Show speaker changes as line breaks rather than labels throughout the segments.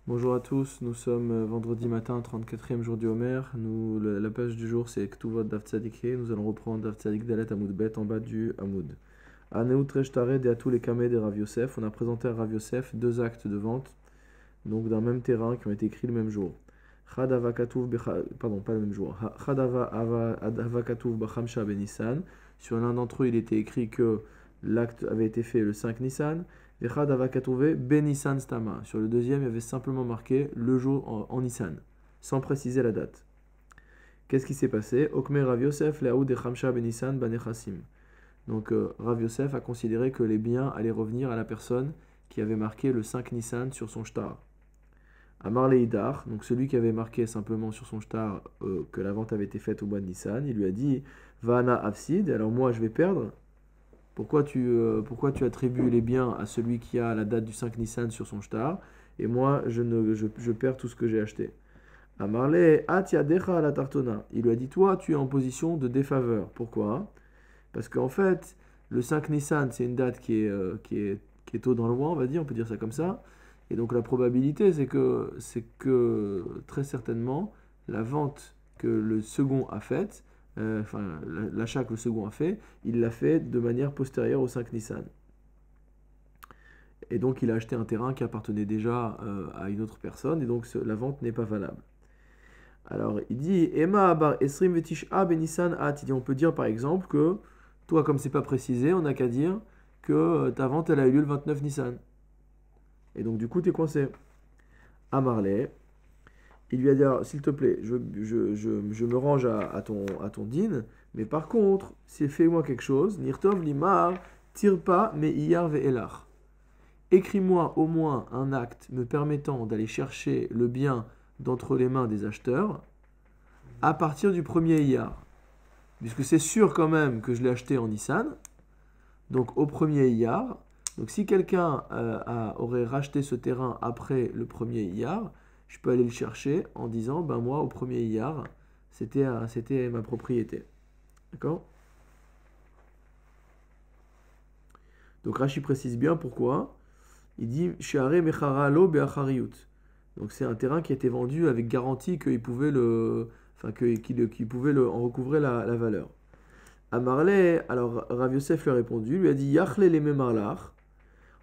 Bonjour à tous, nous sommes vendredi matin, 34e jour du Homer. La page du jour c'est Ktuvot Daf Tzadik He. Nous allons reprendre Daf Tzadik Dalet Amoud Bet en bas du Amoud. Aneut Rechtare de Atou les Kameh de Rav Yosef. On a présenté à Rav Yosef deux actes de vente, donc d'un même terrain qui ont été écrits le même jour. Pardon, pas le même jour. Chadava Katuv Bachamsha Ben Nissan. Sur l'un d'entre eux, il était écrit que l'acte avait été fait le 5 Nissan. Vechad avakatouve ben Nissan stama. Sur le deuxième, il y avait simplement marqué le jour en Nissan, sans préciser la date. Qu'est-ce qui s'est passé? Okme Rav Yosef leaoud de Chamsha ben Nissan banechassim. Donc Rav Yosef a considéré que les biens allaient revenir à la personne qui avait marqué le 5 Nissan sur son shtar. Amar Leidar, donc celui qui avait marqué simplement sur son shtar que la vente avait été faite au mois de Nissan, il lui a dit Vana Afsid, alors moi je vais perdre. Pourquoi tu attribues les biens à celui qui a la date du 5 Nissan sur son shtar et moi je perds tout ce que j'ai acheté? Amarle Atiadecha à la tartona. Il lui a dit toi tu es en position de défaveur. Pourquoi? Parce qu'en fait le 5 Nissan c'est une date qui est tôt dans le mois, on va dire, on peut dire ça comme ça. Et donc la probabilité c'est que très certainement la vente que le second a faite, l'achat que le second a fait, il l'a fait de manière postérieure au 5 Nissan. Et donc il a acheté un terrain qui appartenait déjà à une autre personne, et donc la vente n'est pas valable. Alors il dit Emma Abar Esrim Vetisha Benissan At. Il dit on peut dire par exemple que, toi comme c'est pas précisé, on n'a qu'à dire que ta vente elle a eu lieu le 29 Nissan. Et donc du coup tu es coincé. Amarle, il lui a dit s'il te plaît, je me range à ton din, mais par contre, s'il fais-moi quelque chose, Nirtov limar, tire pas, mais iyar ve'elach. Écris-moi au moins un acte me permettant d'aller chercher le bien d'entre les mains des acheteurs à partir du premier iyar. Puisque c'est sûr quand même que je l'ai acheté en Nissan, donc au premier iyar. Donc si quelqu'un aurait racheté ce terrain après le premier iyar, je peux aller le chercher en disant, ben moi, au premier iyar, c'était ma propriété. D'accord? Donc Rashi précise bien pourquoi. Il dit, Sheare mechara lo be'achariyut. Donc c'est un terrain qui a été vendu avec garantie qu'il pouvait qu'il pouvait en recouvrer la valeur. Amarle, alors Rav Yosef lui a répondu, lui a dit, Yachle le memarlach,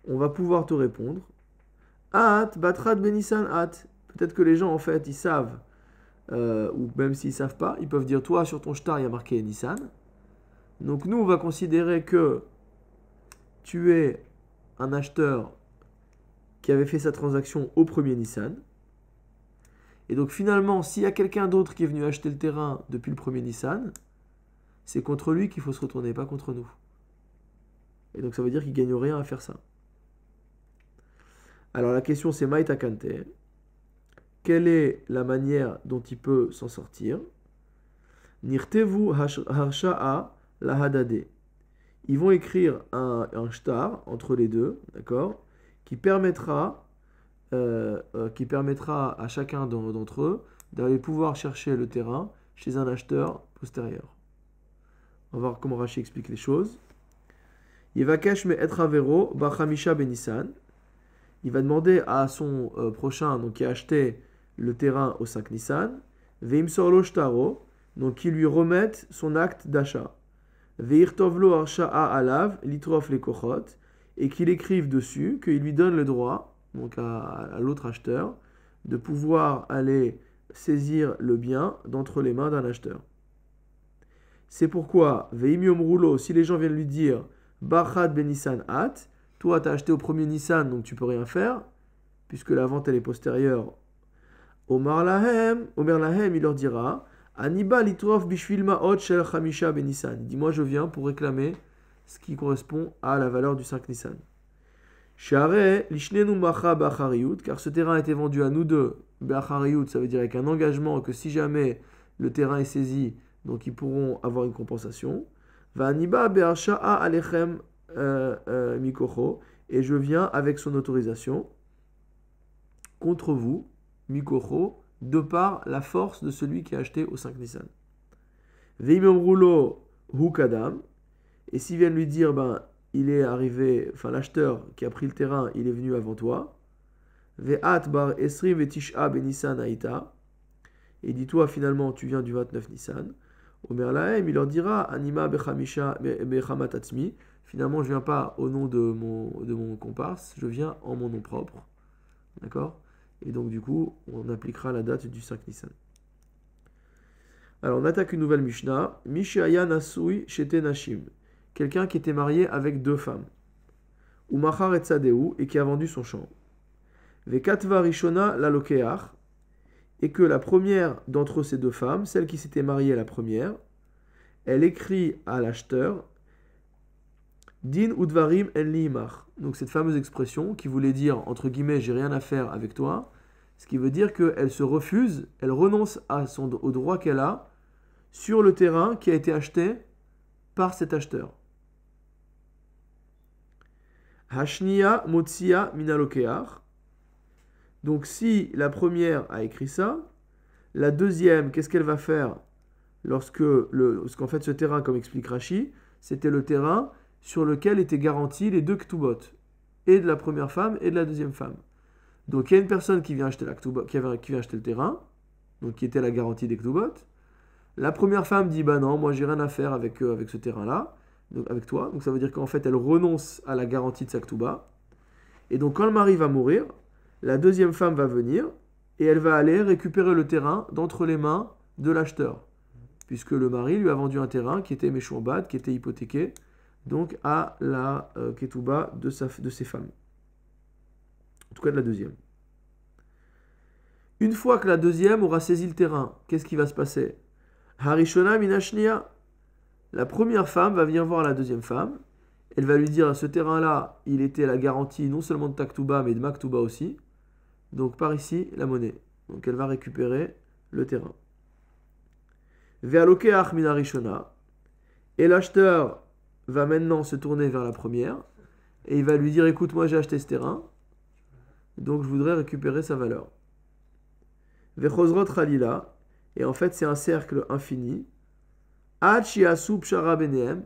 on va pouvoir te répondre. At, batrat benissan at. Peut-être que les gens, en fait, ils savent, ou même s'ils ne savent pas, ils peuvent dire, toi, sur ton shtar, il y a marqué Nissan. Donc nous, on va considérer que tu es un acheteur qui avait fait sa transaction au premier Nissan. Et donc finalement, s'il y a quelqu'un d'autre qui est venu acheter le terrain depuis le premier Nissan, c'est contre lui qu'il faut se retourner, pas contre nous. Et donc ça veut dire qu'il ne gagne rien à faire ça. Alors la question c'est Maïta Kante. Quelle est la manière dont il peut s'en sortir? Nirtevu harsha'a lahadade. Ils vont écrire un shtar entre les deux, d'accord, qui permettra à chacun d'entre eux d'aller pouvoir chercher le terrain chez un acheteur postérieur. On va voir comment Rashi explique les choses. Yevakesh me etravero bachamisha benissan. Il va demander à son prochain, donc qui a acheté le terrain au 5 Nissan, veimsorlo shtaro, donc qui lui remette son acte d'achat. Veirtovlo arsha'a alav litrof les kochot, et qu'il écrive dessus, qu'il lui donne le droit, donc à l'autre acheteur, de pouvoir aller saisir le bien d'entre les mains d'un acheteur. C'est pourquoi, veimium roulo, si les gens viennent lui dire, bachad ben Nissan at, toi tu as acheté au premier Nissan, donc tu peux rien faire, puisque la vente elle est postérieure. Omer Lahem, il leur dira, Aniba litrof bishvil ma'ot shel chamisha ben Nissan. Il dit, moi je viens pour réclamer ce qui correspond à la valeur du 5 Nissan. Share lishnenu macha ba'achariyut, car ce terrain a été vendu à nous deux, ba'achariyut, ça veut dire avec un engagement que si jamais le terrain est saisi, donc ils pourront avoir une compensation. Va aniba be'arsha'a alechem mikocho, et je viens avec son autorisation contre vous, mikocho, de par la force de celui qui a acheté au 5 Nissan. Veimom roulo hukadam, et s'ils viennent lui dire, ben, il est arrivé, enfin l'acheteur qui a pris le terrain, il est venu avant toi. Ve'at bar esrim ve'tish'a benisan aïta. Et dis-toi, finalement, tu viens du 29 Nissan. Omer lahem, il leur dira, Anima bechamisha bechamat atzmi. Finalement, je viens pas au nom de mon comparse, je viens en mon nom propre. D'accord? Et donc, du coup, on appliquera la date du 5 Nissan. Alors, on attaque une nouvelle Mishnah. Mishaya nasui shete nashim. Quelqu'un qui était marié avec deux femmes. Ou machar et tzadeu, et qui a vendu son champ. Vekatva rishona la lokeach. Et que la première d'entre ces deux femmes, celle qui s'était mariée la première, elle écrit à l'acheteur Din udvarim en liimach. Donc cette fameuse expression qui voulait dire, entre guillemets, j'ai rien à faire avec toi, ce qui veut dire qu'elle se refuse, elle renonce au droit qu'elle a sur le terrain qui a été acheté par cet acheteur. Hashniya motsia minalokeach. Donc si la première a écrit ça, la deuxième, qu'est-ce qu'elle va faire parce qu'en fait ce terrain, comme explique Rashi, c'était le terrain sur lequel étaient garantis les deux ktubot, et de la première femme et de la deuxième femme. Donc il y a une personne qui vient acheter qui vient acheter le terrain, donc qui était la garantie des ktubot. La première femme dit bah non, moi j'ai rien à faire avec ce terrain-là, donc avec toi. Donc ça veut dire qu'en fait elle renonce à la garantie de sa ktuba. Et donc quand le mari va mourir, la deuxième femme va venir et elle va aller récupérer le terrain d'entre les mains de l'acheteur. Puisque le mari lui a vendu un terrain qui était méchoumbad, qui était hypothéqué, donc à la ketouba de ses femmes. En tout cas de la deuxième. Une fois que la deuxième aura saisi le terrain, qu'est-ce qui va se passer? Harishona minashnia. La première femme va venir voir la deuxième femme. Elle va lui dire, ce terrain-là, il était la garantie non seulement de ta ketouba, mais de ma ketouba aussi. Donc par ici, la monnaie. Donc elle va récupérer le terrain. Ve'alokeach min harishona. Et l'acheteur va maintenant se tourner vers la première. Et il va lui dire, écoute, moi j'ai acheté ce terrain. Donc je voudrais récupérer sa valeur. Vechozrot chalila. Et en fait, c'est un cercle infini. Ad shiasu pshara benehem.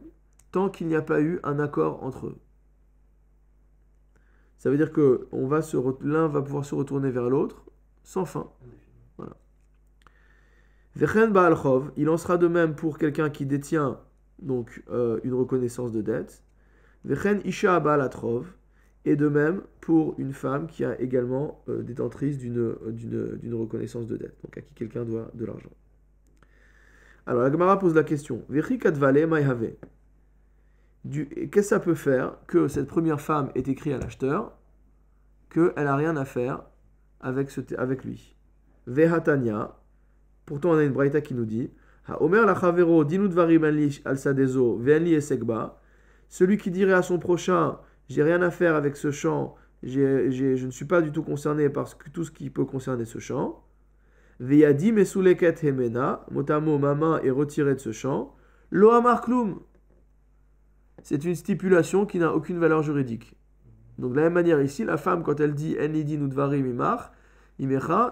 Tant qu'il n'y a pas eu un accord entre eux. Ça veut dire que l'un va pouvoir se retourner vers l'autre sans fin. Voilà. Vechen ba'al chov, il en sera de même pour quelqu'un qui détient donc une reconnaissance de dette. Vechen isha ba'al atrov, et de même pour une femme qui a également détentrice d'une reconnaissance de dette, donc à qui quelqu'un doit de l'argent. Alors la Gemara pose la question. Vechi katvale ma'ihave. Qu'est-ce que ça peut faire que cette première femme ait écrit à l'acheteur qu'elle n'a rien à faire avec lui. Vehatania, pourtant on a une braïta qui nous dit Omer la chavero dinu dvarim al sadezo ve'enli esekba. Celui qui dirait à son prochain j'ai rien à faire avec ce champ, je ne suis pas du tout concerné par tout ce qui peut concerner ce champ. Ve'yadi mesuleket hemena, motamo ma main est retirée de ce champ. Lo amar klum. C'est une stipulation qui n'a aucune valeur juridique. Donc de la même manière ici, la femme, quand elle dit « Enlidi nudvarim imar »,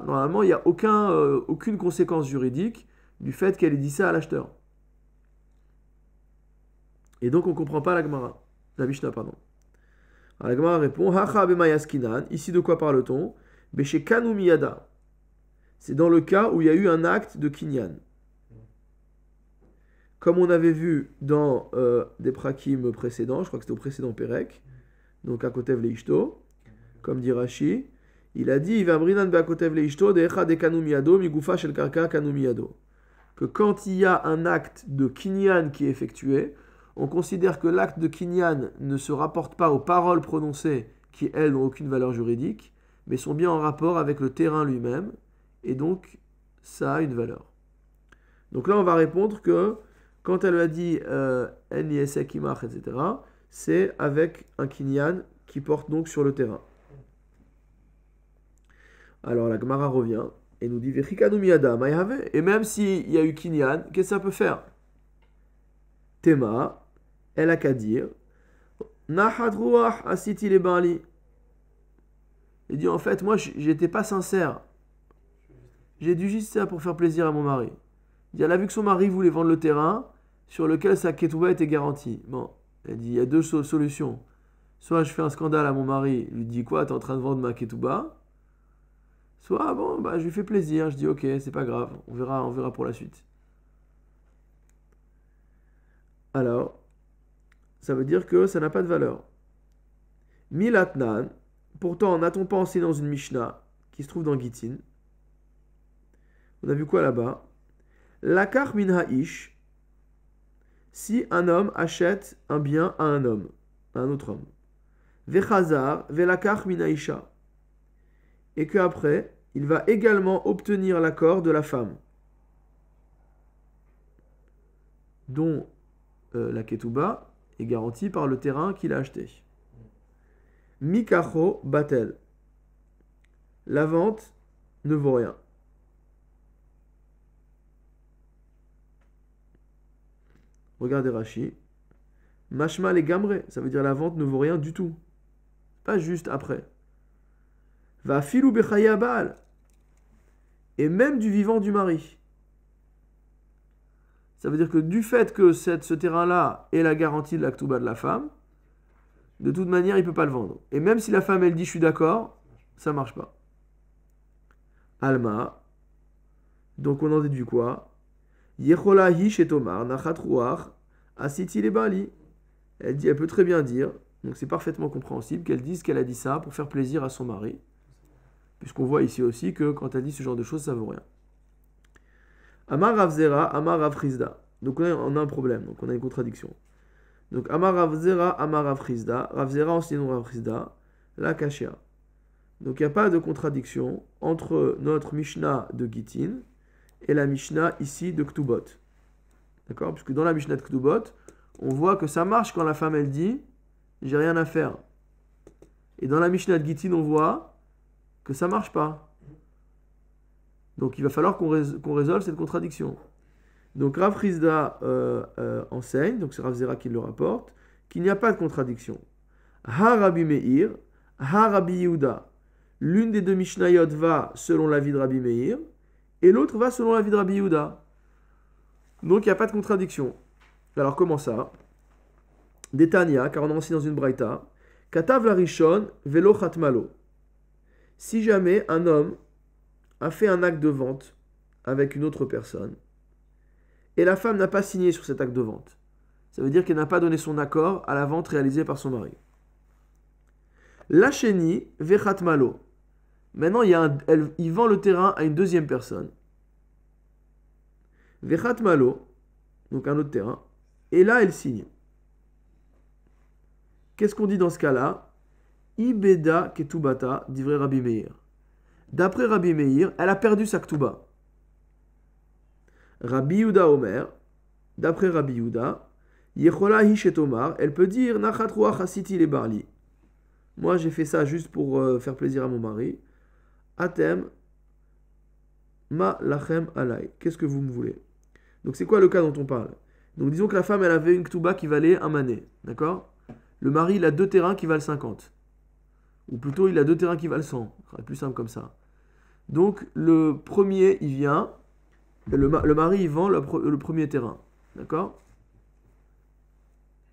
normalement, il n'y a aucune conséquence juridique du fait qu'elle ait dit ça à l'acheteur. Et donc on ne comprend pas la Mishnah, pardon. Alors la Gemara répond « Hacha b'mayaskinan » Ici, de quoi parle-t-on ? « Beshe kanu miyada » C'est dans le cas où il y a eu un acte de kinyan. Comme on avait vu dans des prakim précédents, je crois que c'était au précédent Pérec, donc à Kotev Leishto, comme dit Rashi, il a dit que quand il y a un acte de kinyan qui est effectué, on considère que l'acte de kinyan ne se rapporte pas aux paroles prononcées qui, elles, n'ont aucune valeur juridique, mais sont bien en rapport avec le terrain lui-même, et donc ça a une valeur. Donc là, on va répondre que quand elle a dit En yesek imach, etc., c'est avec un kinyan qui porte donc sur le terrain. Alors la Gemara revient et nous dit Vechikanu miyada ma'yave. Et même s'il y a eu kinyan, qu'est-ce que ça peut faire? Tema, elle a qu'à dire Nahat ruach asiti le bali. Il dit en fait, moi j'étais pas sincère. J'ai dû juste ça pour faire plaisir à mon mari. Il dit, elle a vu que son mari voulait vendre le terrain sur lequel sa ketouba était garantie. Bon, elle dit, il y a deux solutions. Soit je fais un scandale à mon mari, il lui dit quoi, t'es en train de vendre ma ketouba, Soit, bon, bah, je lui fais plaisir, je dis ok, c'est pas grave, on verra pour la suite. Alors, ça veut dire que ça n'a pas de valeur. Milatnan, pourtant, n'a-t-on pas enseigné dans une Mishnah qui se trouve dans Gittin? On a vu quoi là-bas? Lakar min ha'ish, si un homme achète un bien à un homme, à un autre homme. Vechazar, velakar min ha'isha. Et qu'après, il va également obtenir l'accord de la femme, dont la ketouba est garantie par le terrain qu'il a acheté. Mikacho batel. La vente ne vaut rien. Regardez Rashi. Mashma les gamre, ça veut dire la vente ne vaut rien du tout. Pas juste après. Va filou bechaya baal. Et même du vivant du mari. Ça veut dire que du fait que ce terrain-là est la garantie de la ketouba de la femme, de toute manière, il ne peut pas le vendre. Et même si la femme, elle dit « je suis d'accord », ça ne marche pas. Alma. Donc on en déduit quoi? Yechola hi shetomar nachat ruach asiti le bali. Elle dit, elle peut très bien dire, donc c'est parfaitement compréhensible qu'elle dise qu'elle a dit ça pour faire plaisir à son mari. Puisqu'on voit ici aussi que quand elle dit ce genre de choses, ça ne vaut rien. Amar Rav Zera, Amar Rav Chizda. Donc on a un problème, donc on a une contradiction. Donc Amar Rav Zera, Amar Rav Chizda. Rav Zera enseigne Rav Chizda, la Kashia. Donc il n'y a pas de contradiction entre notre Mishnah de Gittin et la Mishnah ici de Ktubot. D'accord? Puisque dans la Mishnah de Ktubot, on voit que ça marche quand la femme elle dit « j'ai rien à faire ». Et dans la Mishnah de Gittin, on voit que ça marche pas. Donc il va falloir qu'on résolve cette contradiction. Donc Rav Chizda enseigne, donc c'est Rav Zera qui le rapporte, qu'il n'y a pas de contradiction. Ha Rabbi Meir, Ha Rabbi Yehuda. L'une des deux Mishnayot va selon l'avis de Rabbi Meir, et l'autre va selon l'avis de Rabbi Yehuda. Donc il n'y a pas de contradiction. Alors comment ça? Détania, car on a enseigné dans une braïta, Katav la Rishon, velo chatmalo. Si jamais un homme a fait un acte de vente avec une autre personne, et la femme n'a pas signé sur cet acte de vente, ça veut dire qu'elle n'a pas donné son accord à la vente réalisée par son mari. Lacheni vechatmalo. Maintenant, il vend le terrain à une deuxième personne. Vechatmalo, donc un autre terrain, et là, elle signe. Qu'est-ce qu'on dit dans ce cas-là? Ibeda ketubata, divrei Rabbi Meir. D'après Rabbi Meir, elle a perdu sa ketouba. Rabbi Yehuda Omer, d'après Rabbi Yehuda, Yechola Hishetomar, elle peut dire Nachat Ruach Asiti le Barli. Moi, j'ai fait ça juste pour faire plaisir à mon mari. Atem ma lachem alay. Qu'est-ce que vous me voulez? Donc, c'est quoi le cas dont on parle? Donc, disons que la femme, elle avait une ketouba qui valait un mané. D'accord? Le mari, il a deux terrains qui valent 50. Ou plutôt, il a deux terrains qui valent 100. C'est plus simple comme ça. Donc, le premier, il vient. Le mari, il vend le premier terrain. D'accord?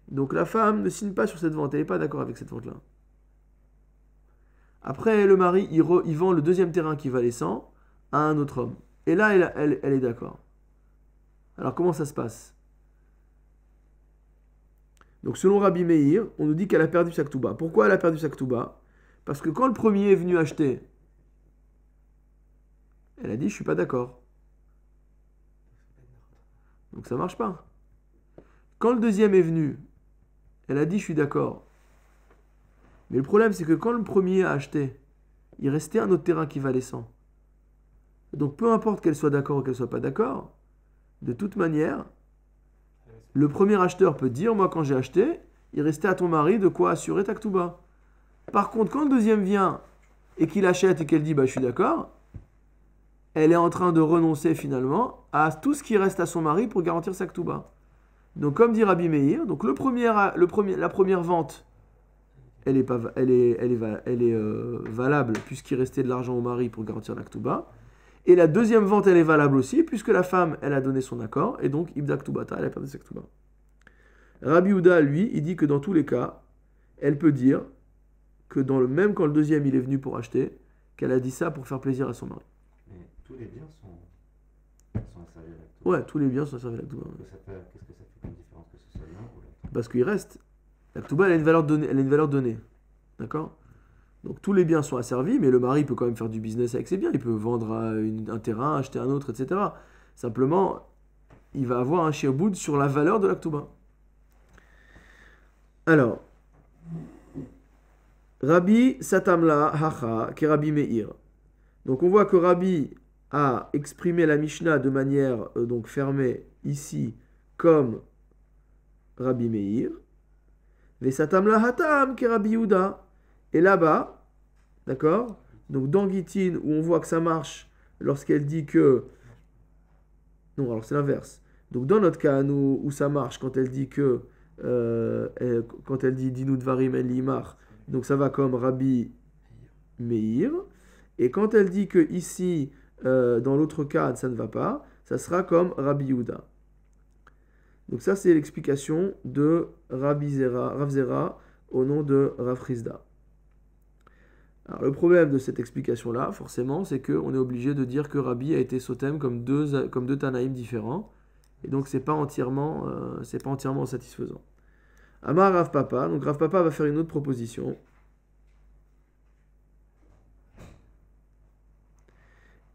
Donc, la femme ne signe pas sur cette vente. Elle n'est pas d'accord avec cette vente-là. Après, le mari, il vend le deuxième terrain qui valait 100 à un autre homme. Et là, elle est d'accord. Alors, comment ça se passe? Donc, selon Rabbi Meir, on nous dit qu'elle a perdu sa ketouba. Pourquoi elle a perdu sa ketouba? Parce que quand le premier est venu acheter, elle a dit « je suis pas d'accord ». Donc, ça marche pas. Quand le deuxième est venu, elle a dit « je suis d'accord ». Mais le problème, c'est que quand le premier a acheté, il restait un autre terrain qui valait 100. Donc, peu importe qu'elle soit d'accord ou qu'elle soit pas d'accord, de toute manière, le premier acheteur peut dire, moi, quand j'ai acheté, il restait à ton mari de quoi assurer ta ketouba. Par contre, quand le deuxième vient et qu'il achète et qu'elle dit, bah, je suis d'accord, elle est en train de renoncer finalement à tout ce qui reste à son mari pour garantir sa ketouba. Donc, comme dit Rabbi Meir, donc la première vente, elle est valable puisqu'il restait de l'argent au mari pour garantir la ketouba. Et la deuxième vente, elle est valable aussi puisque la femme, elle a donné son accord et donc ibda ketubata, elle a perdu sa ketouba. Rabbi Yehuda, lui, il dit que dans tous les cas, elle peut dire que même quand le deuxième il est venu pour acheter, qu'elle a dit ça pour faire plaisir à son mari.
Mais tous les biens sont asservis à la Ktouba.
Ouais, tous les biens sont asservis à la Ktouba.
Qu'est-ce que ça fait comme différence que ce soit l'un ou l'autre?
Parce qu'il reste. La Ktouba, elle a une valeur donnée. Elle a une valeur donnée. D'accord? Donc tous les biens sont asservis, mais le mari peut quand même faire du business avec ses biens. Il peut vendre un terrain, acheter un autre, etc. Simplement, il va avoir un shi'boud sur la valeur de la Ktouba. Alors, Rabbi Satamla Hacha, qui est Rabbi Meir. Donc on voit que Rabbi a exprimé la Mishnah de manière donc fermée ici comme Rabbi Meir. Vesatamla Hatam, qui est Rabbi Yehuda. Et là-bas, d'accord, donc dans Gittin, où on voit que ça marche lorsqu'elle dit que... Non, alors c'est l'inverse. Donc dans notre cas, nous, où ça marche, quand elle dit que... quand elle dit Dinu Dvarim El Limar, donc ça va comme Rabbi Meir. Et quand elle dit que ici, dans l'autre cas, ça ne va pas, ça sera comme Rabbi Yehuda. Donc ça, c'est l'explication de Rav Zera au nom de Rav Chisda. Alors le problème de cette explication-là, forcément, c'est qu'on est obligé de dire que Rabbi a été sotem comme deux Tanaïm différents. Et donc c'est pas entièrement satisfaisant. Amar Rav Papa, donc Rav Papa va faire une autre proposition.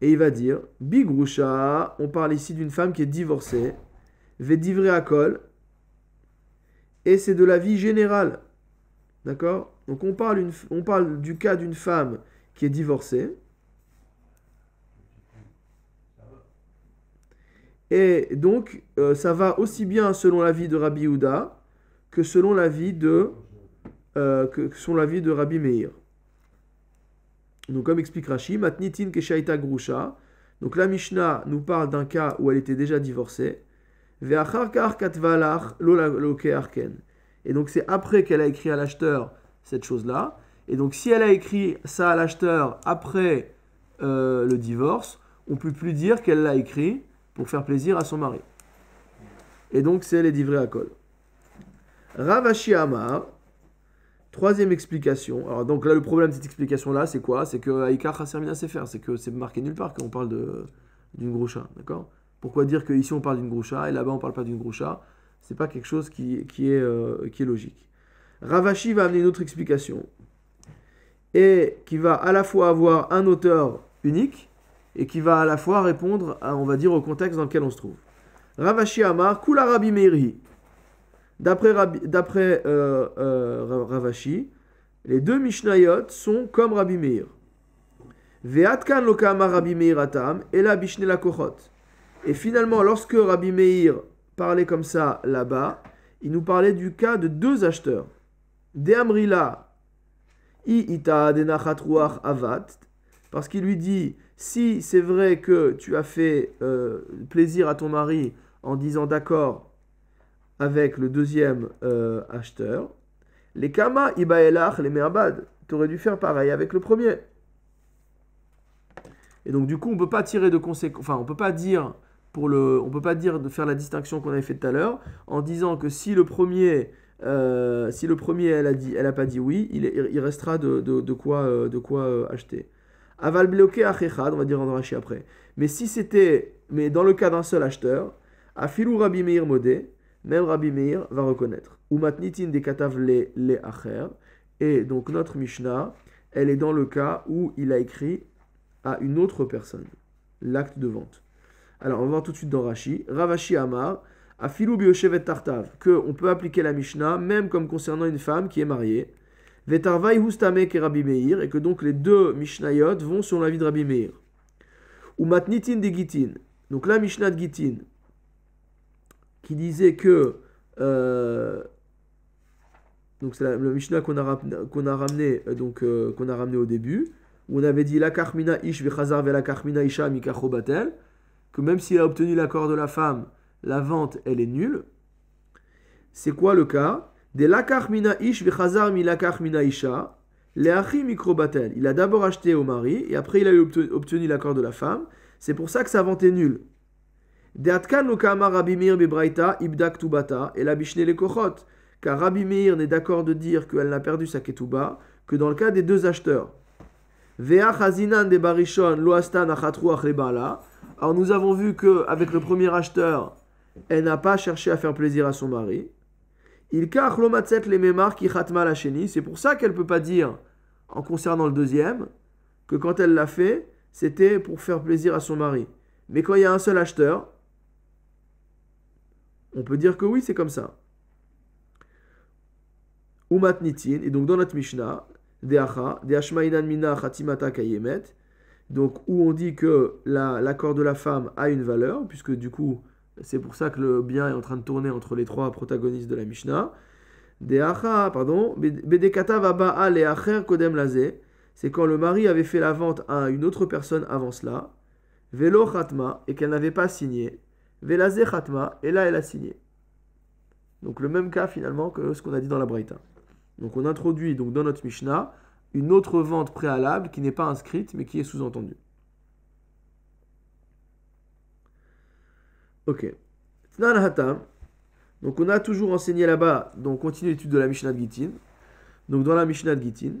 Et il va dire, Bigrusha, on parle ici d'une femme qui est divorcée, Vedivré Akol, et c'est de la vie générale. D'accord? Donc on parle du cas d'une femme qui est divorcée. Et donc ça va aussi bien selon l'avis de Rabbi Yehuda que selon l'avis de Rabbi Meir. Donc comme explique Rashi, Matnitin Keshaita Grusha. Donc la Mishnah nous parle d'un cas où elle était déjà divorcée. Ve'achar kar katvalach lo ke'arken. Et donc c'est après qu'elle a écrit à l'acheteur cette chose-là. Et donc si elle a écrit ça à l'acheteur après le divorce, on ne peut plus dire qu'elle l'a écrit pour faire plaisir à son mari. Et donc c'est les divrei akol. Rav Ashi Amar, troisième explication. Alors donc là le problème de cette explication-là c'est quoi? C'est que Aïkar Chaser Mina Sefer, c'est que c'est marqué nulle part qu'on parle d'une grusha, d'accord? Pourquoi dire qu'ici on parle d'une grusha et là-bas on ne parle pas d'une grusha? C'est pas quelque chose qui est logique. Rav Ashi va amener une autre explication et qui va à la fois avoir un auteur unique et qui va à la fois répondre à, on va dire, au contexte dans lequel on se trouve. Rav Ashi Amar, Kula Rabbi Meiri. D'après Rav Ashi, les deux Mishnayot sont comme Rabbi Meir. Ve'atkan lokama Rabbi Meir atam, ela bishne la kochot. Et finalement, lorsque Rabbi Meir parlait comme ça là-bas, il nous parlait du cas de deux acheteurs. De Amrila, I ita denachat ruach avat, parce qu'il lui dit, si c'est vrai que tu as fait plaisir à ton mari en disant d'accord avec le deuxième acheteur, les kama ibaelach les me'abad, tu aurais dû faire pareil avec le premier. Et donc du coup, on peut pas tirer de conséquences, enfin on peut pas dire de faire la distinction qu'on avait fait tout à l'heure en disant que si le premier elle a pas dit oui, il restera de quoi acheter. Aval bloqué achechad, on va dire en Rashi après. Mais dans le cas d'un seul acheteur, afilou Rabbi Meir modé, même Rabbi Meir va reconnaître. Ou matnitin de katav le acher. Et donc notre Mishnah, elle est dans le cas où il a écrit à une autre personne l'acte de vente. Alors on va voir tout de suite dans Rashi. Ravashi Amar, afilou bioshevet tartav, que on peut appliquer la Mishnah même comme concernant une femme qui est mariée. Vetarvai hustame ke Rabbi Meir, et que donc les deux Mishnayot vont sur l'avis de Rabbi Meir. Ou matnitin de Gittin, donc la Mishnah de Gittin, qui disait que donc c'est la Mishnah qu'on a ramené au début, où on avait dit la karmina ish vechazar ve la karmina isha mikacho batel, que même s'il a obtenu l'accord de la femme, la vente elle est nulle. C'est quoi le cas? De lakach mina ish vechazar mi lakach mina isha, leachi mikrobatel. Il a d'abord acheté au mari et après il a obtenu l'accord de la femme. C'est pour ça que sa vente est nulle. De atkan lokama Rabbi Meir bebraita ibdak tubata et la bishne le kochot. Car Rabbi Meir n'est d'accord de dire qu'elle n'a perdu sa ketouba que dans le cas des deux acheteurs. Vea chazinan de barishon lo astan achatruach lebala. Alors nous avons vu qu'avec le premier acheteur, elle n'a pas cherché à faire plaisir à son mari. Il kach lo matzet le memar ki chatma la sheni. C'est pour ça qu'elle ne peut pas dire, en concernant le deuxième, que quand elle l'a fait, c'était pour faire plaisir à son mari. Mais quand il y a un seul acheteur, on peut dire que oui, c'est comme ça. Umat nitin, et donc dans notre Mishnah, deacha, deashmainan mina chatimata kayemet, donc où on dit que l'accord de la femme a une valeur, puisque du coup, c'est pour ça que le bien est en train de tourner entre les trois protagonistes de la Mishnah. Deacha, pardon, bedekata vaba'a leacher kodem lazé, c'est quand le mari avait fait la vente à une autre personne avant cela, velo chatma, et qu'elle n'avait pas signé, velazé chatma, et là elle a signé. Donc le même cas finalement que ce qu'on a dit dans la Braïta. Donc on introduit donc dans notre Mishnah une autre vente préalable qui n'est pas inscrite mais qui est sous-entendue. Ok. Tnan hatam. Donc on a toujours enseigné là-bas, donc on continue l'étude de la Mishnah de Gittin. Donc dans la Mishnah de Gittin,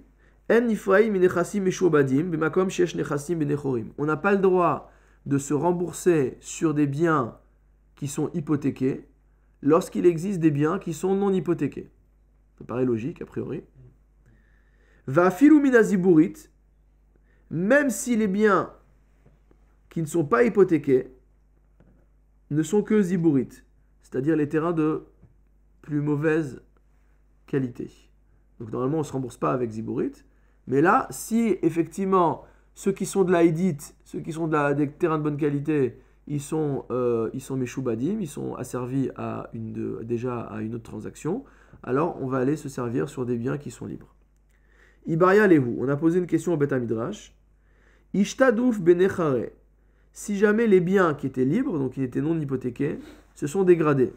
En nifraim minechassim meshubadim b'makom shesh nechassim benechorim. On n'a pas le droit de se rembourser sur des biens qui sont hypothéqués lorsqu'il existe des biens qui sont non hypothéqués. Ça paraît logique, a priori. Va filou minaziburit, même si les biens qui ne sont pas hypothéqués ne sont que ziburites, c'est-à-dire les terrains de plus mauvaise qualité. Donc normalement, on ne se rembourse pas avec ziburites, mais là, si effectivement, ceux qui sont de la Haïdite, ceux qui sont des terrains de bonne qualité, ils sont meshubadim, ils sont asservis déjà à une autre transaction, alors on va aller se servir sur des biens qui sont libres. Ibaria lehu, on a posé une question au Beth Midrash. Ishtadouf benechare, si jamais les biens qui étaient libres, donc qui étaient non hypothéqués, se sont dégradés.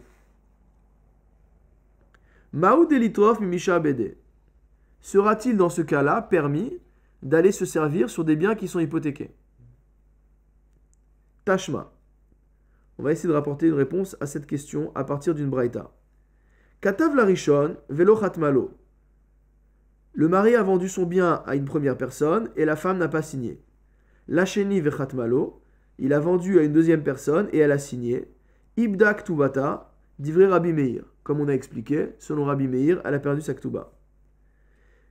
Maoud elitrof mimisha bede, sera-t-il dans ce cas-là permis d'aller se servir sur des biens qui sont hypothéqués? Tashma. On va essayer de rapporter une réponse à cette question à partir d'une braïta. Katav la rishon velo chatmalo. Le mari a vendu son bien à une première personne et la femme n'a pas signé. Lacheni vechatmalo. Il a vendu à une deuxième personne et elle a signé. Ibda ktubata divrei Rabbi Meir. Comme on a expliqué, selon Rabbi Meir, elle a perdu sa ktuba.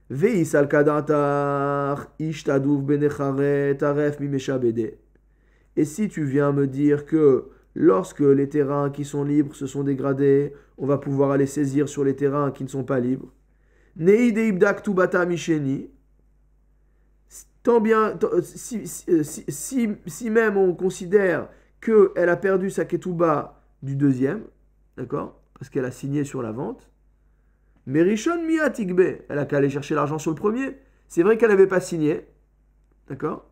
Veis al kadatar ishtaduv benechare taref mimesha bede. Et si tu viens me dire que lorsque les terrains qui sont libres se sont dégradés, on va pouvoir aller saisir sur les terrains qui ne sont pas libres. Neide ibdak tubata misheni. Tant bien, si même on considère qu'elle a perdu sa ketouba du deuxième, d'accord, parce qu'elle a signé sur la vente, mais Rishon Mia Tigbe, elle a qu'à aller chercher l'argent sur le premier. C'est vrai qu'elle n'avait pas signé, d'accord,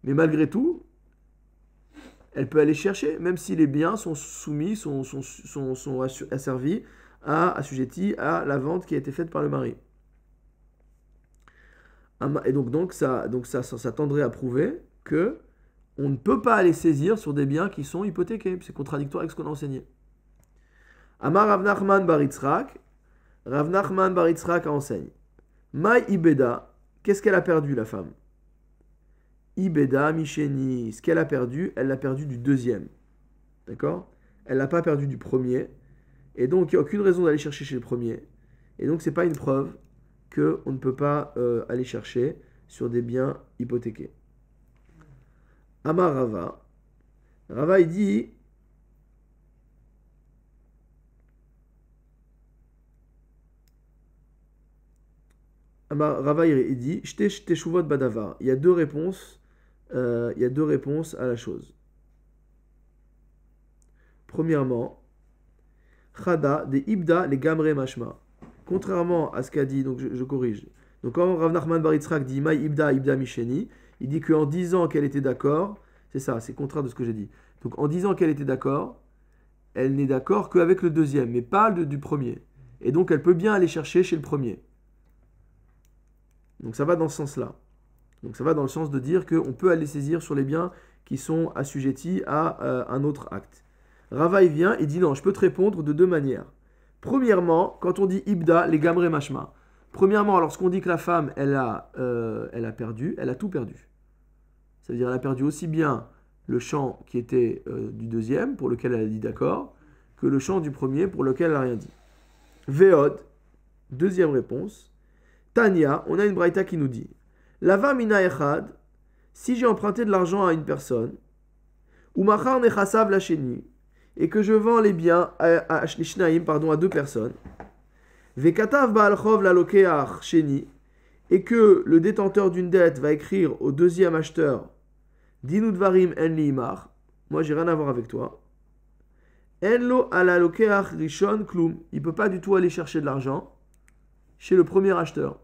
mais malgré tout, elle peut aller chercher, même si les biens sont soumis, sont asservis, assujettis à la vente qui a été faite par le mari. Et donc ça tendrait à prouver que on ne peut pas aller saisir sur des biens qui sont hypothéqués. C'est contradictoire avec ce qu'on a enseigné. Amar Rav Nachman bar Yitzhak. Rav Nachman bar Yitzhak enseigne. Maï Ibeda, qu'est-ce qu'elle a perdu la femme? Ibeda Misheni, ce qu'elle a perdu, elle l'a perdu du deuxième. D'accord? Elle l'a pas perdu du premier. Et donc il n'y a aucune raison d'aller chercher chez le premier. Et donc c'est pas une preuve qu'on ne peut pas aller chercher sur des biens hypothéqués. Amar Rava. Rava il dit Rava il dit Shte teshuvot badavar. Il y a deux réponses à la chose. Premièrement, Chada de Ibda les Gamre Mashma. Contrairement à ce qu'a dit, donc je corrige. Donc quand Rav Nachman bar Yitzhak dit Maï Ibda Ibda Misheni, il dit qu'en disant qu'elle était d'accord, c'est ça, c'est contraire de ce que j'ai dit. Donc en disant qu'elle était d'accord, elle n'est d'accord qu'avec le deuxième, mais pas du premier. Et donc elle peut bien aller chercher chez le premier. Donc ça va dans ce sens-là. Donc ça va dans le sens de dire qu'on peut aller saisir sur les biens qui sont assujettis à un autre acte. Rava il vient et dit non, je peux te répondre de deux manières. Premièrement, quand on dit Ibda, les Gamre Mashma, Premièrement, lorsqu'on dit que la femme, elle a perdu, elle a tout perdu. Ça veut dire qu'elle a perdu aussi bien le champ qui était du deuxième, pour lequel elle a dit d'accord, que le champ du premier, pour lequel elle n'a rien dit. Veod, deuxième réponse. Tania, on a une braïta qui nous dit Lava mina echad, si j'ai emprunté de l'argent à une personne, ou machar nechasav la sheni, et que je vends les biens à deux personnes, vekatav baal chov la lokeach sheni, et que le détenteur d'une dette va écrire au deuxième acheteur Dinu dvarim en li imar, moi j'ai rien à voir avec toi. En lo ala lokeach rishon klum, il peut pas du tout aller chercher de l'argent chez le premier acheteur.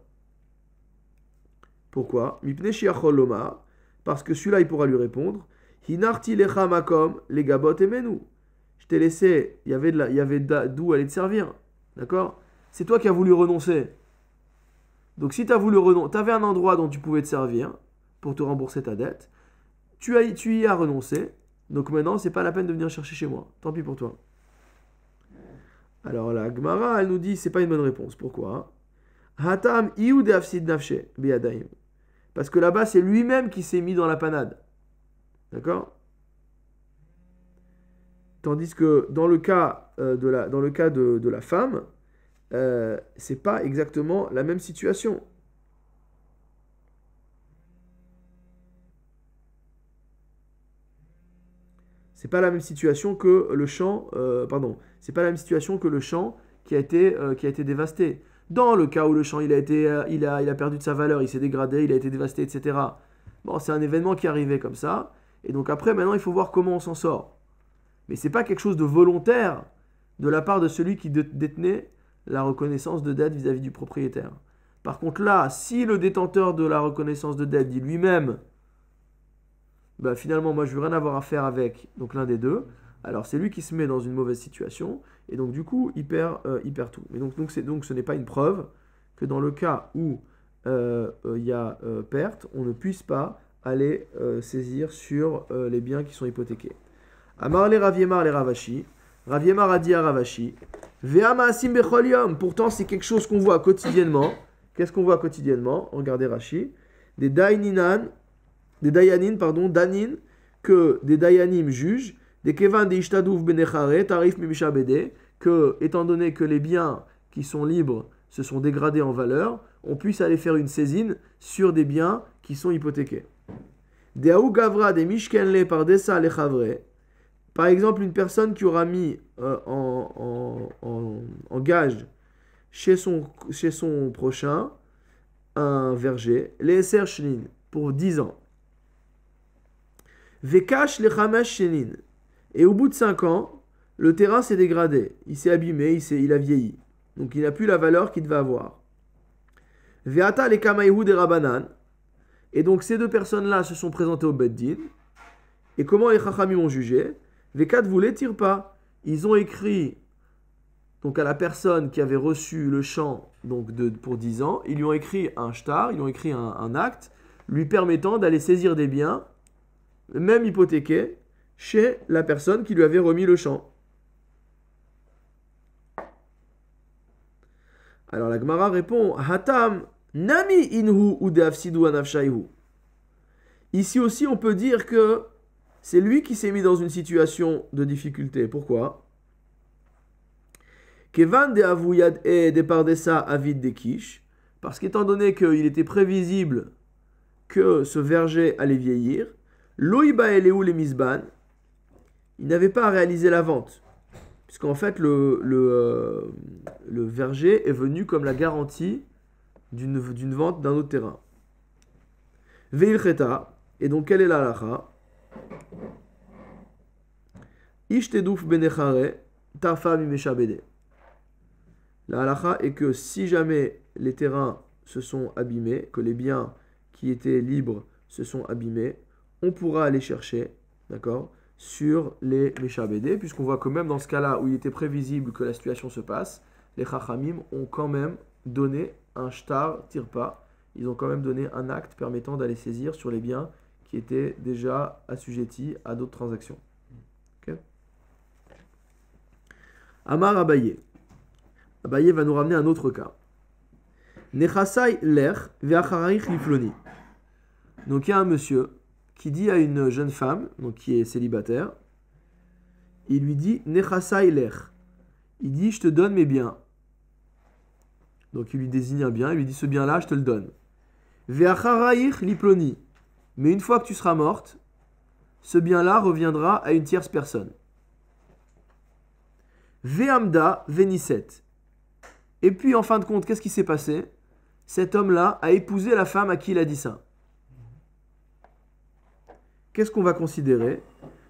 Pourquoi? Mipnei shiachol lomar, parce que celui-là il pourra lui répondre Hinarti lecha makom les gabot emenu. Je t'ai laissé, il y avait d'où aller te servir, d'accord? C'est toi qui as voulu renoncer. Donc si tu as voulu renoncer, tu avais un endroit dont tu pouvais te servir pour te rembourser ta dette, tu y as renoncé, donc maintenant c'est pas la peine de venir chercher chez moi, tant pis pour toi. Alors la Gemara, elle nous dit c'est pas une bonne réponse. Pourquoi? Hatam iud afsid nafshe biyadaim. Parce que là-bas c'est lui-même qui s'est mis dans la panade. D'accord? Tandis que dans le cas de la femme, c'est pas exactement la même situation. C'est pas la même situation que le champ, c'est pas la même situation que le champ qui a été dévasté. Dans le cas où le champ il a perdu de sa valeur, il s'est dégradé, il a été dévasté, etc. Bon, c'est un événement qui est arrivé comme ça, et donc après maintenant il faut voir comment on s'en sort. Mais c'est pas quelque chose de volontaire de la part de celui qui détenait la reconnaissance de dette vis-à-vis du propriétaire. Par contre là, si le détenteur de la reconnaissance de dette dit lui-même finalement moi je veux rien avoir à faire avec donc l'un des deux, alors c'est lui qui se met dans une mauvaise situation et donc du coup il perd tout. Mais donc ce n'est pas une preuve que dans le cas où il y a perte, on ne puisse pas aller saisir sur les biens qui sont hypothéqués. Amar les Raviemar les Ravashi. Raviemar a dit à Ravashi Vea ma'asim bechol yom. Pourtant c'est quelque chose qu'on voit quotidiennement. Qu'est-ce qu'on voit quotidiennement? Regardez Rashi. Des dayanin, danin, que des dayanim jugent, des kevan de ishtadouf benechare, tarif mimisha bede, que, étant donné que les biens qui sont libres se sont dégradés en valeur, on puisse aller faire une saisine sur des biens qui sont hypothéqués. Des aou gavra, des mishkenle par dessa lechavre, par exemple une personne qui aura mis en gage chez son prochain un verger, les ser shlin, pour 10 ans. Vekash le chamesh shlin. Et au bout de 5 ans, le terrain s'est dégradé, il s'est abîmé, il a vieilli. Donc il n'a plus la valeur qu'il devait avoir. Veata le kamayhu de rabanan. Et donc ces deux personnes-là se sont présentées au Beddin. Et comment les chachamim ont jugé? Vekat vous les tire pas. Ils ont écrit donc à la personne qui avait reçu le champ donc pour 10 ans, ils lui ont écrit un shtar, ils lui ont écrit un acte lui permettant d'aller saisir des biens, même hypothéqués, chez la personne qui lui avait remis le champ. Alors la Gemara répond Hatam nami inhu ou deafsidu anafshaihu. Ici aussi on peut dire que c'est lui qui s'est mis dans une situation de difficulté. Pourquoi? Kevan de avouyad e de pardessa avid de kish, parce qu'étant donné qu'il était prévisible que ce verger allait vieillir, loïba eleu le misban, il n'avait pas à réaliser la vente, puisqu'en fait le verger est venu comme la garantie d'une vente d'un autre terrain. Veil cheta, et donc quelle est la halacha? Ishteduf benechare tarfa mimesha bede. La halacha est que si jamais les terrains se sont abîmés, que les biens qui étaient libres se sont abîmés, on pourra aller chercher, d'accord, sur les Meshabédé, puisqu'on voit que même dans ce cas-là où il était prévisible que la situation se passe, les Chachamim ont quand même donné un shtar tirpa, ils ont quand même donné un acte permettant d'aller saisir sur les biens qui étaient déjà assujettis à d'autres transactions. Okay. Amar Abaye. Abaye va nous ramener un autre cas. Nechasai ler ve'acharaich lifloni. Donc il y a un monsieur qui dit à une jeune femme, donc qui est célibataire, il lui dit Nechasai ler. Il dit je te donne mes biens. Donc il lui désigne un bien, il lui dit ce bien-là, je te le donne. Ve'acharaich liploni. Mais une fois que tu seras morte, ce bien-là reviendra à une tierce personne. Ve'amda ve'niset. Et puis en fin de compte, qu'est-ce qui s'est passé? Cet homme-là a épousé la femme à qui il a dit ça. Qu'est-ce qu'on va considérer?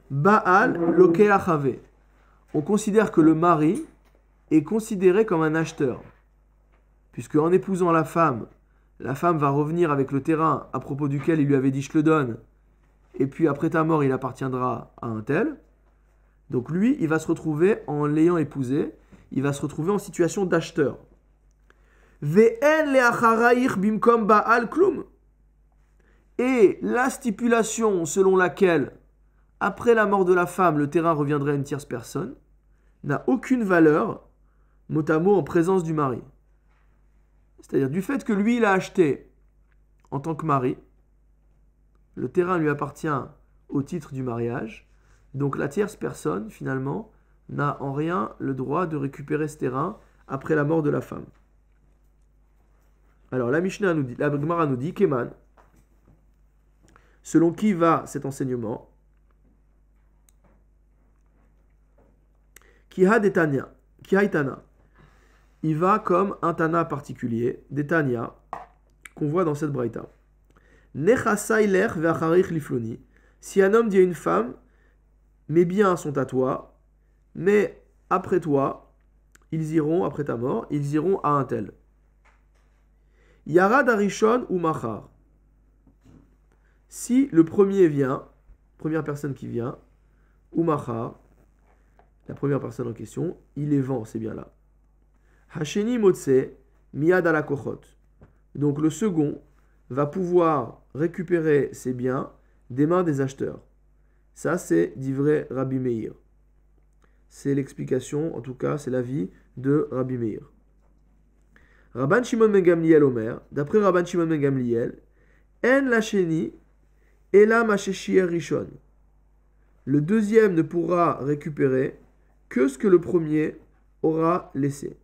Baal lokeachave. On considère que le mari est considéré comme un acheteur. Puisque en épousant la femme va revenir avec le terrain à propos duquel il lui avait dit je te le donne. Et puis après ta mort, il appartiendra à un tel. Donc lui, il va se retrouver, en l'ayant épousé, il va se retrouver en situation d'acheteur. Ve'en le'acharaich bimkom ba'al klum. Et la stipulation selon laquelle, après la mort de la femme, le terrain reviendrait à une tierce personne, n'a aucune valeur, mot à mot, en présence du mari. C'est-à-dire, du fait que lui, il a acheté en tant que mari, le terrain lui appartient au titre du mariage, donc la tierce personne, finalement, n'a en rien le droit de récupérer ce terrain après la mort de la femme. Alors, la Mishnah nous dit, la Gemara nous dit, Keman, selon qui va cet enseignement? Kiha detania, Kiha itana. Il va comme un Tana particulier, des Tanya, qu'on voit dans cette braïta. Nechasai ler ve'acharich lifloni. Si un homme dit à une femme, mes biens sont à toi, mais après toi, ils iront, après ta mort, ils iront à un tel. Yarad arishon ou machar. Si le premier vient, première personne qui vient, ou machar, la première personne en question, il les vend ces biens-là. Hasheni motse miyad ala kochot. Donc le second va pouvoir récupérer ses biens des mains des acheteurs. Ça, c'est d'ivrei Rabbi Meir. C'est l'explication, en tout cas, c'est l'avis de Rabbi Meir. Rabban Shimon ben Gamliel Omer, d'après Rabban Shimon ben Gamliel, en lacheni ela masheshir rishon. Le deuxième ne pourra récupérer que ce que le premier aura laissé.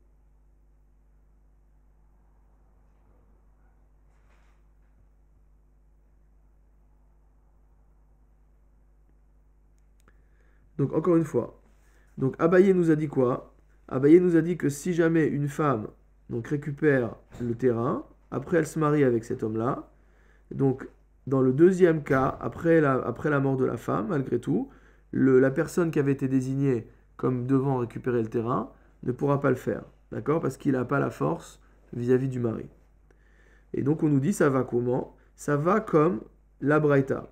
Donc encore une fois, donc Abaye nous a dit quoi? Abaye nous a dit que si jamais une femme donc récupère le terrain, après elle se marie avec cet homme-là, donc dans le deuxième cas, après la mort de la femme, malgré tout, la personne qui avait été désignée comme devant récupérer le terrain ne pourra pas le faire, d'accord? Parce qu'il n'a pas la force vis-à-vis du mari. Et donc on nous dit ça va comment? Ça va comme la braïta.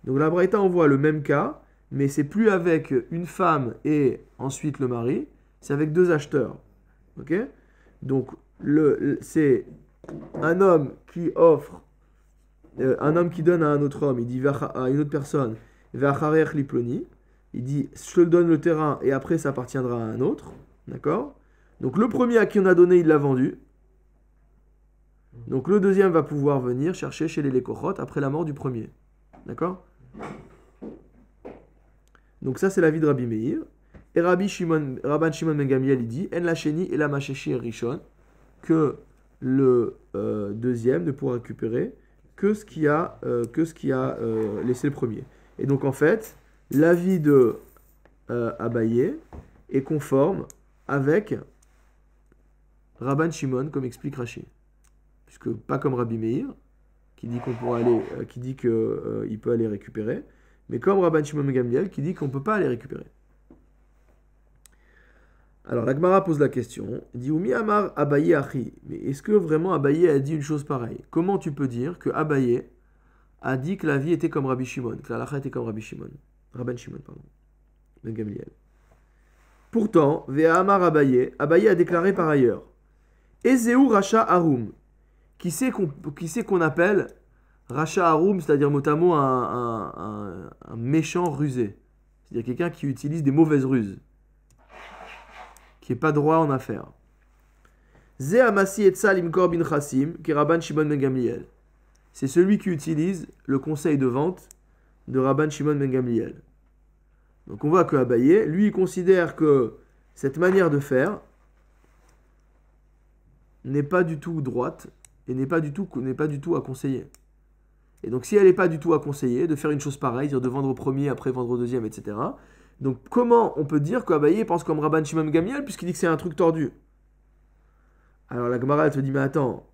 Donc la braïta on voit le même cas, mais c'est plus avec une femme et ensuite le mari, c'est avec deux acheteurs. Ok? Donc c'est un homme qui offre, un homme qui donne à un autre homme, il dit à une autre personne, ve'acharech liploni, il dit je te donne le terrain et après ça appartiendra à un autre. D'accord? Donc le premier à qui on a donné, il l'a vendu. Donc le deuxième va pouvoir venir chercher chez les Lekochot après la mort du premier. D'accord? Donc ça c'est l'avis de Rabbi Meir. Et Rabban Shimon ben Gamliel il dit en lacheni et la macheshi rishon, que le deuxième ne pourra récupérer que ce qui a laissé le premier. Et donc en fait l'avis de Abaye est conforme avec Rabban Shimon comme explique Rashi, puisque pas comme Rabbi Meir qui dit qu'on pourra aller, qui dit que il peut aller récupérer. Mais comme Rabban Shimon ben Gamliel qui dit qu'on ne peut pas les récupérer. Alors la Gemara pose la question, il dit Umi Amar Abaye Achi. Mais est-ce que vraiment Abaye a dit une chose pareille? Comment tu peux dire que Abaye a dit que la vie était comme Rabbi Shimon, que la halakha était comme Rabban Shimon, pardon, ben Gamliel. Pourtant, Vea Amar Abaye a déclaré par ailleurs Ezeu Racha Harum. Qui c'est qu'on appelle Racha Harum, c'est-à-dire mot à mot un méchant rusé. C'est-à-dire quelqu'un qui utilise des mauvaises ruses, qui n'est pas droit en affaires. Ze amasi etzal imkor bin chassim, qui Rabban Shimon ben Gamliel. C'est celui qui utilise le conseil de vente de Rabban Shimon ben Gamliel. Donc on voit que Abaye, lui, il considère que cette manière de faire n'est pas du tout droite et n'est pas du tout à conseiller. Et donc si elle n'est pas du tout à conseiller, de faire une chose pareille, dire de vendre au premier, après vendre au deuxième, etc. Donc comment on peut dire qu'Abaye pense comme Rabban Shimon ben Gamliel puisqu'il dit que c'est un truc tordu? Alors la Gemara elle te dit, mais attends,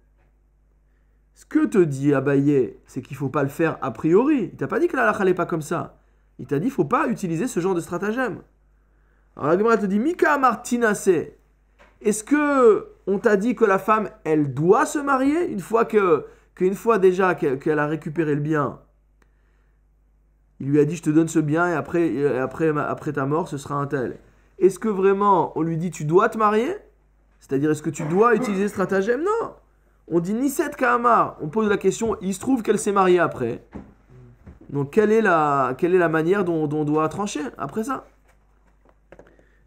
ce que te dit Abaye, c'est qu'il ne faut pas le faire a priori. Il t'a pas dit que la halakha n'est pas comme ça. Il t'a dit qu'il ne faut pas utiliser ce genre de stratagème. Alors la Gemara te dit, Mika Martinase, est-ce que on t'a dit que la femme, elle doit se marier une fois déjà qu'elle a récupéré le bien? Il lui a dit, je te donne ce bien et après ta mort, ce sera un tel. Est-ce que vraiment, on lui dit, tu dois te marier? C'est-à-dire, est-ce que tu dois utiliser ce stratagème? Non. On dit Niset Kahamar. On pose la question, il se trouve qu'elle s'est mariée après. Donc, quelle est la manière dont on doit trancher après ça?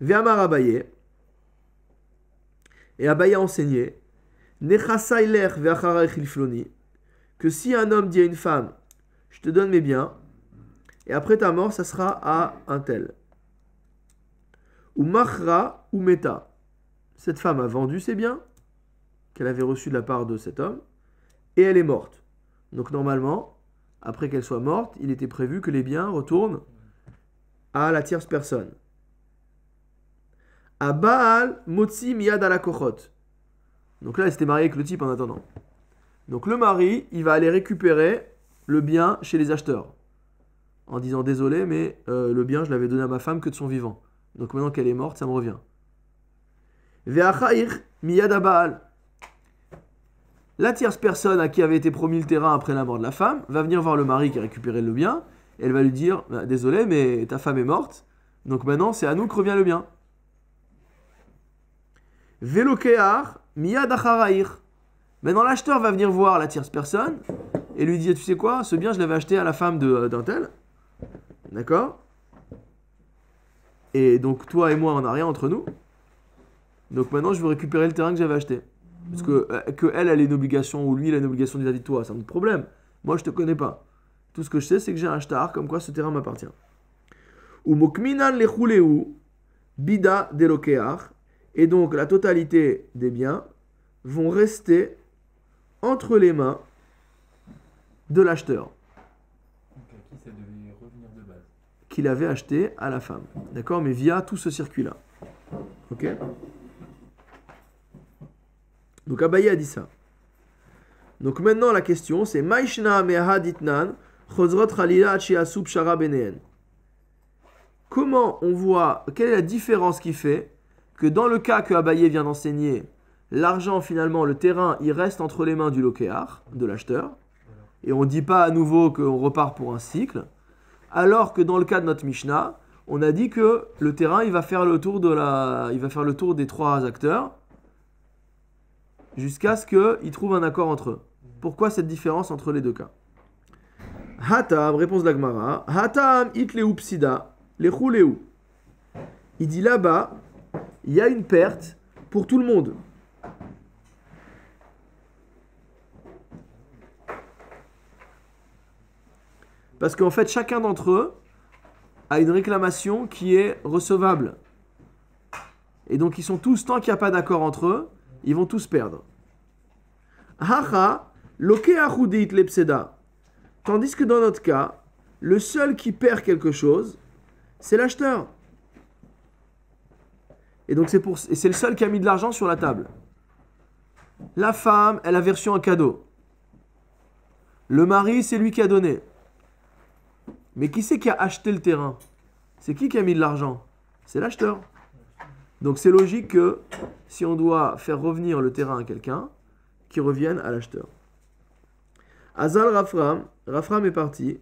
Ve'amar Abaye. Et Abaye a enseigné Nechasailech ve'acharei chilfloni, que si un homme dit à une femme, je te donne mes biens, et après ta mort, ça sera à un tel. Ou machra ou meta. Cette femme a vendu ses biens qu'elle avait reçus de la part de cet homme et elle est morte. Donc normalement, après qu'elle soit morte, il était prévu que les biens retournent à la tierce personne. À Baal motzi miyad ala kochot. Donc là, elle s'était mariée avec le type en attendant. Donc le mari, il va aller récupérer le bien chez les acheteurs en disant désolé, mais le bien, je l'avais donné à ma femme que de son vivant. Donc maintenant qu'elle est morte, ça me revient. Ve'achair miyad Baal. La tierce personne à qui avait été promis le terrain après la mort de la femme va venir voir le mari qui a récupéré le bien et elle va lui dire désolé, mais ta femme est morte, donc maintenant c'est à nous que revient le bien. Velokear miyad acharair. Maintenant l'acheteur va venir voir la tierce personne et lui dire tu sais quoi, ce bien je l'avais acheté à la femme d'un tel, d'accord? Et donc toi et moi on n'a rien entre nous. Donc maintenant, je veux récupérer le terrain que j'avais acheté. Parce que elle a une obligation, ou lui, il a une obligation vis-à-vis de toi, c'est un autre problème. Moi, je te connais pas. Tout ce que je sais, c'est que j'ai un shtar, comme quoi ce terrain m'appartient. Ou mokminan lechuleu bida delokeach. Et donc, la totalité des biens vont rester entre les mains de l'acheteur.
Donc à qui ça devait revenir de base?
Qu'il avait acheté à la femme. D'accord? Mais via tout ce circuit-là. Ok? Donc Abaye a dit ça. Donc maintenant la question c'est Maishna mehaditnan chozrot chalila achiasu pshara benehen. Comment on voit, quelle est la différence qui fait que dans le cas que Abaye vient d'enseigner, l'argent finalement, le terrain, il reste entre les mains du lokéar, de l'acheteur, et on ne dit pas à nouveau qu'on repart pour un cycle, alors que dans le cas de notre Mishnah, on a dit que le terrain, il va faire le tour des trois acteurs, jusqu'à ce qu'ils trouvent un accord entre eux. Pourquoi cette différence entre les deux cas? Hatam, réponse de la Gemara, Hatam itleu psida, lechuleu. Il dit là-bas, il y a une perte pour tout le monde. Parce qu'en fait, chacun d'entre eux a une réclamation qui est recevable. Et donc, ils sont tous, tant qu'il n'y a pas d'accord entre eux, ils vont tous perdre. Hacha, lokeachudit lepseda. Tandis que dans notre cas, le seul qui perd quelque chose, c'est l'acheteur. Et donc c'est le seul qui a mis de l'argent sur la table. La femme, elle a reçu un cadeau. Le mari, c'est lui qui a donné. Mais qui c'est qui a acheté le terrain? C'est qui a mis de l'argent? C'est l'acheteur. Donc c'est logique que si on doit faire revenir le terrain à quelqu'un, qu'il revienne à l'acheteur. Azal Rafram est parti.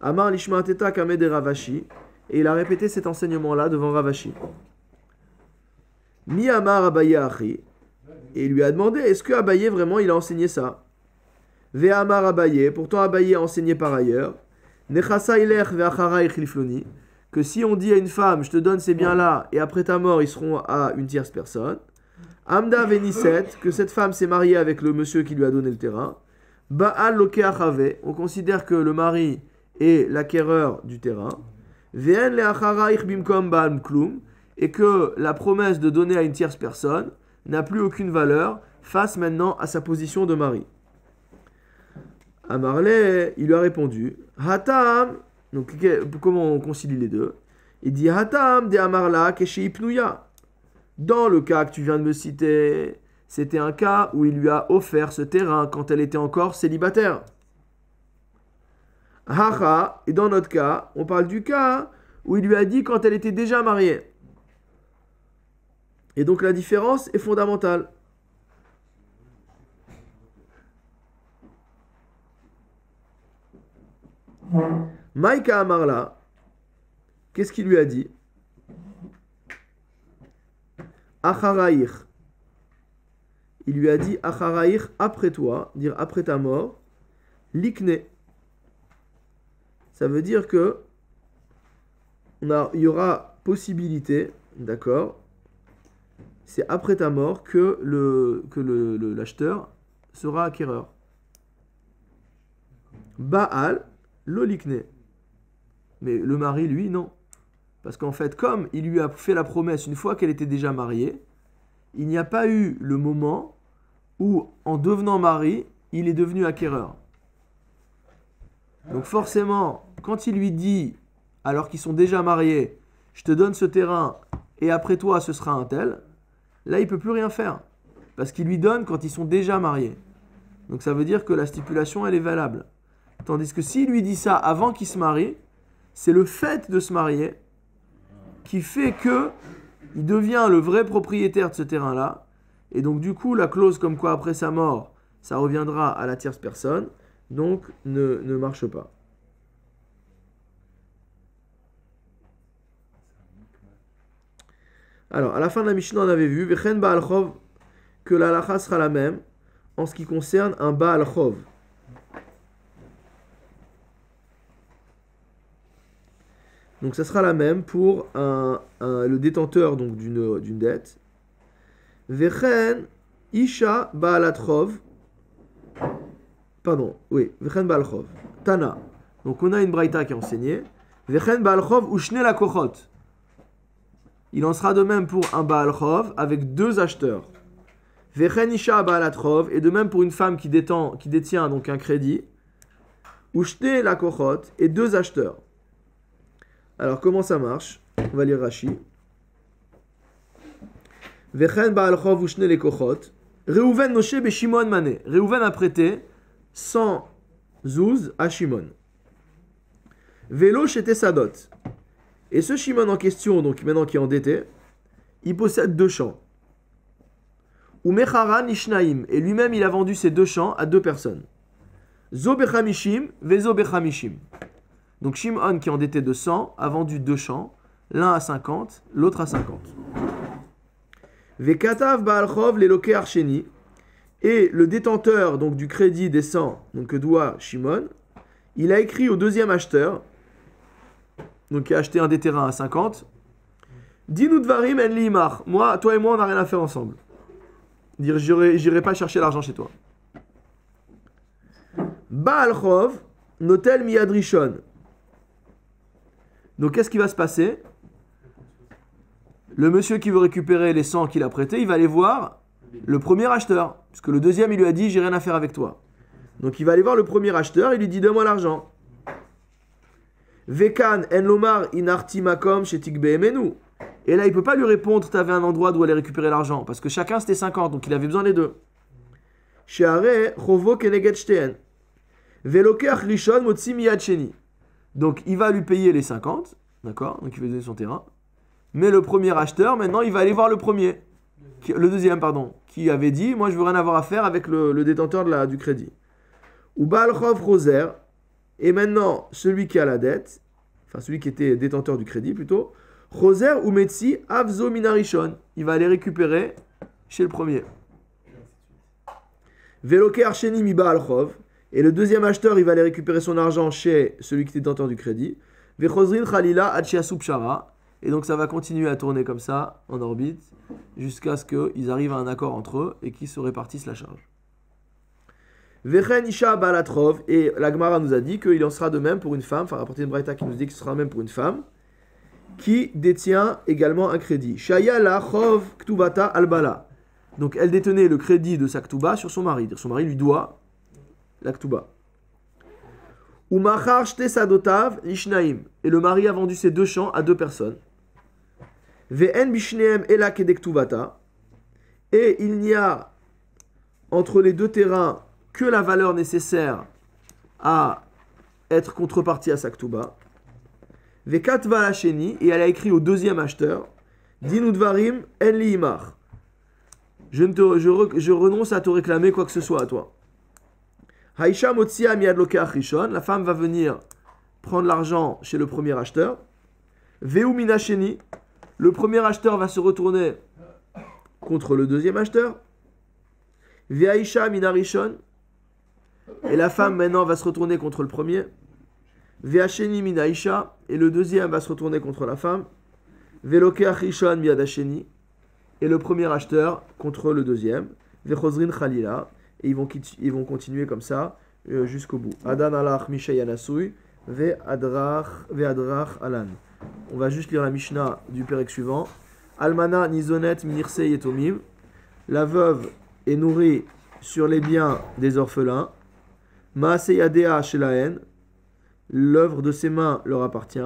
Amar lishma teta kame de Ravashi. Et il a répété cet enseignement-là devant Ravashi. Mi Amar Abaye Achi. Et il lui a demandé, est-ce que Abaye vraiment il a enseigné ça? Ve Amar Abaye, pourtant Abaye a enseigné par ailleurs. Nechasa ilech ve acharai chilfloni. Que si on dit à une femme, je te donne ces biens-là, et après ta mort, ils seront à une tierce personne. Amda Veniset, que cette femme s'est mariée avec le monsieur qui lui a donné le terrain. Baal Lokeachave, on considère que le mari est l'acquéreur du terrain. Ve'en le'achara ich bimkom Baal Mklum, et que la promesse de donner à une tierce personne n'a plus aucune valeur face maintenant à sa position de mari. Amarle, il lui a répondu, Hatam, donc comment on concilie les deux? Il dit Hatam de Amarla Keshe Ipnuya. Dans le cas que tu viens de me citer, c'était un cas où il lui a offert ce terrain quand elle était encore célibataire. Haha, et dans notre cas, on parle du cas où il lui a dit quand elle était déjà mariée. Et donc la différence est fondamentale. Maïka Amarla, qu'est-ce qu'il lui a dit? Acharaïr. Il lui a dit Acharaïr, après toi, dire après ta mort, likne. Ça veut dire que il y aura possibilité, d'accord? C'est après ta mort que l'acheteur sera acquéreur. Baal, l'olikne. Mais le mari, lui, non. Parce qu'en fait, comme il lui a fait la promesse une fois qu'elle était déjà mariée, il n'y a pas eu le moment où, en devenant mari, il est devenu acquéreur. Donc forcément, quand il lui dit, alors qu'ils sont déjà mariés, je te donne ce terrain et après toi ce sera un tel, là il ne peut plus rien faire. Parce qu'il lui donne quand ils sont déjà mariés. Donc ça veut dire que la stipulation elle est valable. Tandis que s'il lui dit ça avant qu'il se marie, c'est le fait de se marier qui fait que il devient le vrai propriétaire de ce terrain-là. Et donc du coup, la clause comme quoi après sa mort, ça reviendra à la tierce personne, donc ne marche pas. Alors, à la fin de la Mishnah, on avait vu Vechen Baal Chov, que la halakha sera la même en ce qui concerne un Baal Chov. Donc ça sera la même pour le détenteur donc d'une dette. Vechen Isha Baalat Chov. Pardon, oui, Vechen Baal Chov. Tana. Donc on a une braïta qui est enseignée. Vechen Baal Chov Ushne la Kochot. Il en sera de même pour un Baal Chov avec deux acheteurs. Vechen Isha Baalat Chov. Et de même pour une femme qui détient donc un crédit. Ushne la Kochot et deux acheteurs. Alors, comment ça marche? On va lire Rashi. Vechen Baal Chov Ushne le Kochot. Reuven Moshe be Shimon Mané. Reuven a prêté 100 zouz à Shimon. Vélo chez Tessadot. Et ce Shimon en question, donc maintenant qui est endetté, il possède 2 champs. Ou Mecharan Ishnaim. Et lui-même, il a vendu ces 2 champs à 2 personnes. Zo Bechamishim, Vezo Bechamishim. Donc Shimon, qui est endetté de 100, a vendu 2 champs, l'un à 50, l'autre à 50. Vekatav Baal Chov leloke arsheni. Et le détenteur donc, du crédit des 100 donc, que doit Shimon, il a écrit au deuxième acheteur, donc qui a acheté un des terrains à 50, Dinu dvarim en li imach. Moi, toi et moi, on n'a rien à faire ensemble. Dire, j'irai pas chercher l'argent chez toi. Baal Chov notel miyad rishon. Donc, qu'est-ce qui va se passer? Le monsieur qui veut récupérer les 100 qu'il a prêtés, il va aller voir le premier acheteur. Puisque le deuxième, il lui a dit, j'ai rien à faire avec toi. Donc, il va aller voir le premier acheteur, il lui dit, donne-moi l'argent. Vekan en lomar inarti makom shetik be'emenu. Et là, il ne peut pas lui répondre, tu avais un endroit d'où aller récupérer l'argent. Parce que chacun, c'était 50, donc il avait besoin des deux. Sheare chovo keneget shteen. Velokeach rishon motzi miyad sheni. Donc, il va lui payer les 50, d'accord? Donc, il va lui donner son terrain. Mais le premier acheteur, maintenant, il va aller voir le deuxième, qui avait dit, moi, je veux rien avoir à faire avec le détenteur du crédit. Ou Baal Chov Roser, et maintenant, celui qui a la dette, enfin, celui qui était détenteur du crédit, plutôt, Roser ou Metsi Avzo Minarishon, il va aller récupérer chez le premier. Veloke Arsheni mi Baal Chov, et le deuxième acheteur, il va aller récupérer son argent chez celui qui était détenteur du crédit. Vechozrin Khalila Achiasou Pshara. Et donc ça va continuer à tourner comme ça, en orbite, jusqu'à ce qu'ils arrivent à un accord entre eux et qu'ils se répartissent la charge. Vechen Isha Balatrov, et la Gemara nous a dit qu'il en sera de même pour une femme, enfin rapporté une braïta qui nous dit qu'il sera même pour une femme, qui détient également un crédit. Shaya la Chov Ktubata Albala. Donc elle détenait le crédit de sa Ktuba sur son mari. Son mari lui doit la Ktuba. Umachar Shte Sadotav Ishnaim. Et le mari a vendu ses 2 champs à 2 personnes. Ve'en Bishneem Ela Kedek Ktubata. Et il n'y a entre les 2 terrains que la valeur nécessaire à être contrepartie à sa Ktuba. Vekatva Lacheni, et elle a écrit au 2e acheteur, Dinudvarim en li imar. Je renonce à te réclamer quoi que ce soit à toi. Haisha motsia miad lokeach rishon, la femme va venir prendre l'argent chez le premier acheteur. Veu minacheni, le premier acheteur va se retourner contre le 2e acheteur. Veaisha minarishon, et la femme maintenant va se retourner contre le premier. Veacheni minaisha, et le 2e va se retourner contre la femme. Velokeach rishon miadasheni, et le premier acheteur contre le 2e. Vechozrin chalila, et ils vont continuer comme ça jusqu'au bout. Adan alach mishay yanasui, ve'adrach alan. On va juste lire la Mishnah du pérec suivant. Almana nizonet minirse yetomim. La veuve est nourrie sur les biens des orphelins. Maase yadea shelahen. L'œuvre de ses mains leur appartient.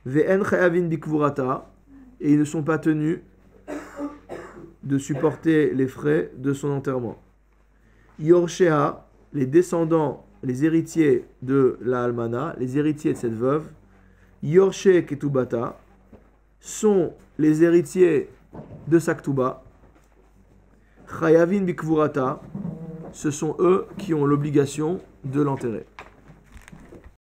Ve'en chayavin bikvurata. Et ils ne sont pas tenus de supporter les frais de son enterrement. Yorshea, les descendants, les héritiers de la almana, les héritiers de cette veuve, Yorshe ketubata, sont les héritiers de sa ktuba. Chayavin bikvurata, ce sont eux qui ont l'obligation de l'enterrer.